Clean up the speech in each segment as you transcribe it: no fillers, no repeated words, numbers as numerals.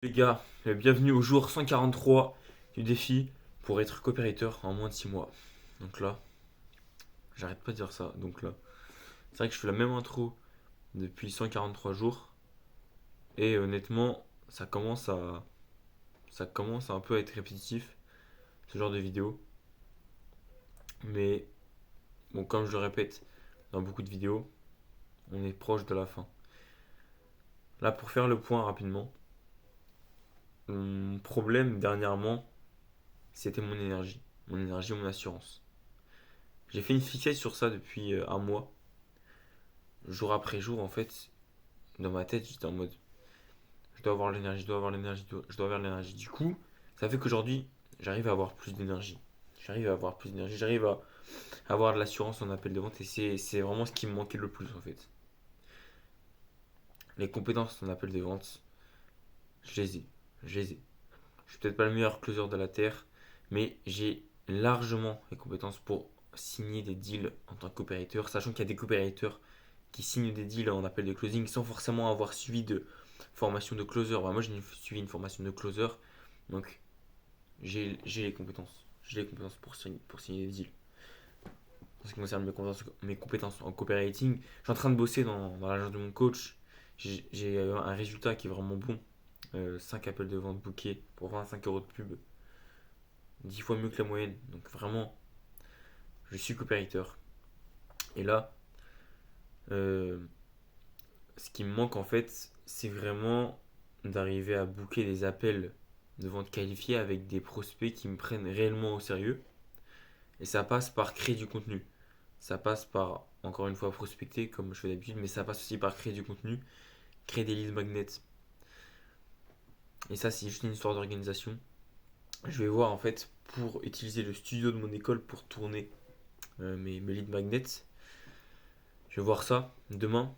Les gars, bienvenue au jour 143 du défi pour être copywriter en moins de 6 mois. Donc là, j'arrête pas de dire ça. Donc là, c'est vrai que je fais la même intro depuis 143 jours et honnêtement, ça commence à un peu à être répétitif ce genre de vidéo. Mais bon, comme je le répète dans beaucoup de vidéos, on est proche de la fin. Là, pour faire le point rapidement, mon problème dernièrement, c'était mon énergie. Mon énergie, mon assurance. J'ai fait une fixette sur ça depuis un mois. Jour après jour, en fait, dans ma tête, j'étais en mode je dois avoir l'énergie, je dois avoir l'énergie, je dois avoir l'énergie. Du coup, ça fait qu'aujourd'hui, j'arrive à avoir plus d'énergie. J'arrive à avoir plus d'énergie, j'arrive à avoir de l'assurance en appel de vente et c'est vraiment ce qui me manquait le plus en fait. Les compétences en appel de vente, je les ai. Je les ai. Je suis peut-être pas le meilleur closer de la Terre, mais j'ai largement les compétences pour signer des deals en tant que coopérateur, sachant qu'il y a des coopérateurs qui signent des deals en appel de closing sans forcément avoir suivi de formation de closer. Bah, moi, j'ai suivi une formation de closer, donc j'ai les compétences. J'ai les compétences pour signer des deals. En ce qui concerne mes compétences en copywriting, je suis en train de bosser dans l'agence de mon coach. J'ai un résultat qui est vraiment bon. 5 appels de vente bookés pour 25 euros de pub. 10 fois mieux que la moyenne. Donc vraiment, je suis copywriter. Et là, euh, ce qui me manque en fait, c'est vraiment d'arriver à booker des appels de vente qualifiés avec des prospects qui me prennent réellement au sérieux. Et ça passe par créer du contenu. Ça passe par, encore une fois, prospecter comme je fais d'habitude, mais ça passe aussi par créer du contenu, créer des leads magnets. Et ça, c'est juste une histoire d'organisation. Je vais voir en fait pour utiliser le studio de mon école pour tourner mes leads magnets. Je vais voir ça demain.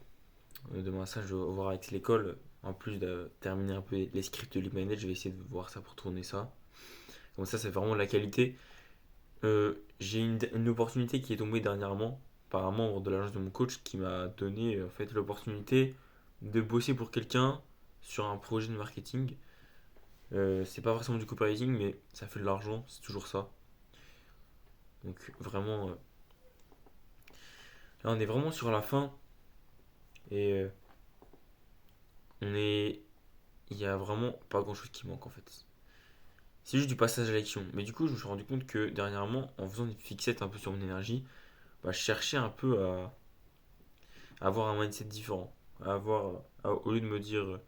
Demain, ça, je vais voir avec l'école. En plus de terminer un peu les scripts de lead magnet, je vais essayer de voir ça pour tourner ça. Donc ça, c'est vraiment la qualité. J'ai une opportunité qui est tombée dernièrement par un membre de l'agence de mon coach qui m'a donné en fait l'opportunité de bosser pour quelqu'un sur un projet de marketing. C'est pas forcément du copywriting, mais ça fait de l'argent, c'est toujours ça. Donc vraiment, là on est vraiment sur la fin et on est, il y a vraiment pas grand chose qui manque en fait. C'est juste du passage à l'action. Mais du coup, je me suis rendu compte que dernièrement, en faisant une fixette un peu sur mon énergie, bah, je cherchais un peu à avoir un mindset différent. Au lieu de me dire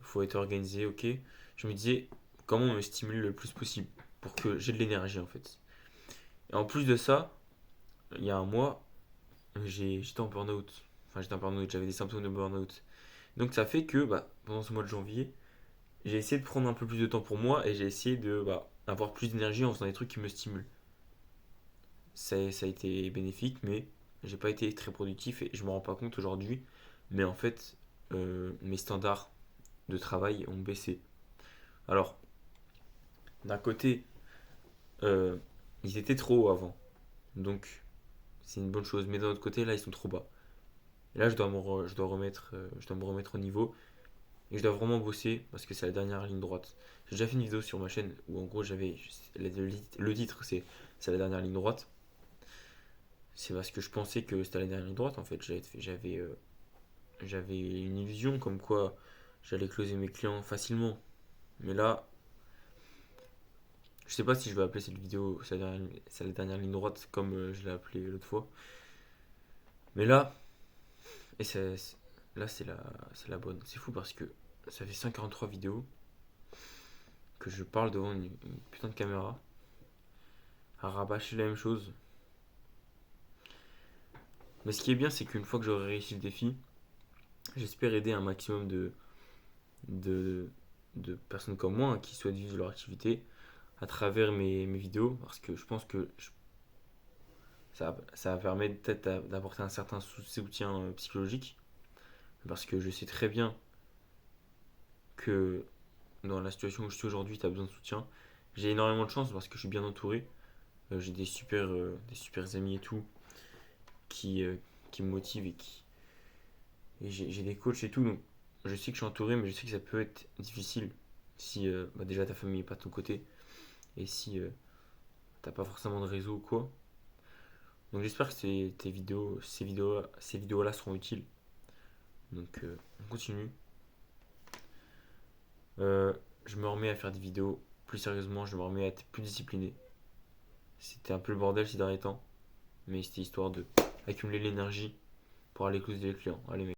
faut être organisé, ok, je me disais comment me stimuler le plus possible pour que j'ai de l'énergie en fait. Et en plus de ça, il y a un mois, j'étais en burn-out. Enfin, j'étais en burn-out, j'avais des symptômes de burn-out. Donc ça fait que bah, pendant ce mois de janvier, j'ai essayé de prendre un peu plus de temps pour moi et j'ai essayé de avoir plus d'énergie en faisant des trucs qui me stimulent. Ça a été bénéfique, mais j'ai pas été très productif et je me rends pas compte aujourd'hui. Mais en fait, mes standards de travail ont baissé. Alors, d'un côté, euh, ils étaient trop hauts avant, donc c'est une bonne chose. Mais d'un autre côté, là, ils sont trop bas. Et là, je dois me remettre au niveau et je dois vraiment bosser parce que c'est la dernière ligne droite. J'ai déjà fait une vidéo sur ma chaîne où en gros le titre c'est la dernière ligne droite. C'est parce que je pensais que c'était la dernière ligne droite en fait. J'avais une illusion comme quoi j'allais closer mes clients facilement. Mais là, je sais pas si je vais appeler cette vidéo c'est la dernière ligne droite comme je l'ai appelé l'autre fois. Mais là, et là c'est la bonne. C'est fou parce que ça fait 143 vidéos que je parle devant une putain de caméra à rabâcher la même chose. Mais ce qui est bien, c'est qu'une fois que j'aurai réussi le défi, j'espère aider un maximum de, de personnes comme moi qui souhaitent vivre leur activité à travers mes vidéos parce que je pense que ça va permettre peut-être d'apporter un certain soutien psychologique parce que je sais très bien que dans la situation où je suis aujourd'hui, tu as besoin de soutien. J'ai énormément de chance parce que je suis bien entouré. J'ai des super amis et tout qui, qui me motivent et j'ai des coachs et tout. Donc je sais que je suis entouré, mais je sais que ça peut être difficile si bah, déjà ta famille n'est pas de ton côté et si t'as pas forcément de réseau ou quoi. Donc j'espère que ces vidéos là seront utiles. Donc on continue. Euh, je me remets à faire des vidéos plus sérieusement, je me remets à être plus discipliné. C'était un peu le bordel ces derniers temps, mais c'était histoire de accumuler l'énergie pour aller closer les clients. Allez mec.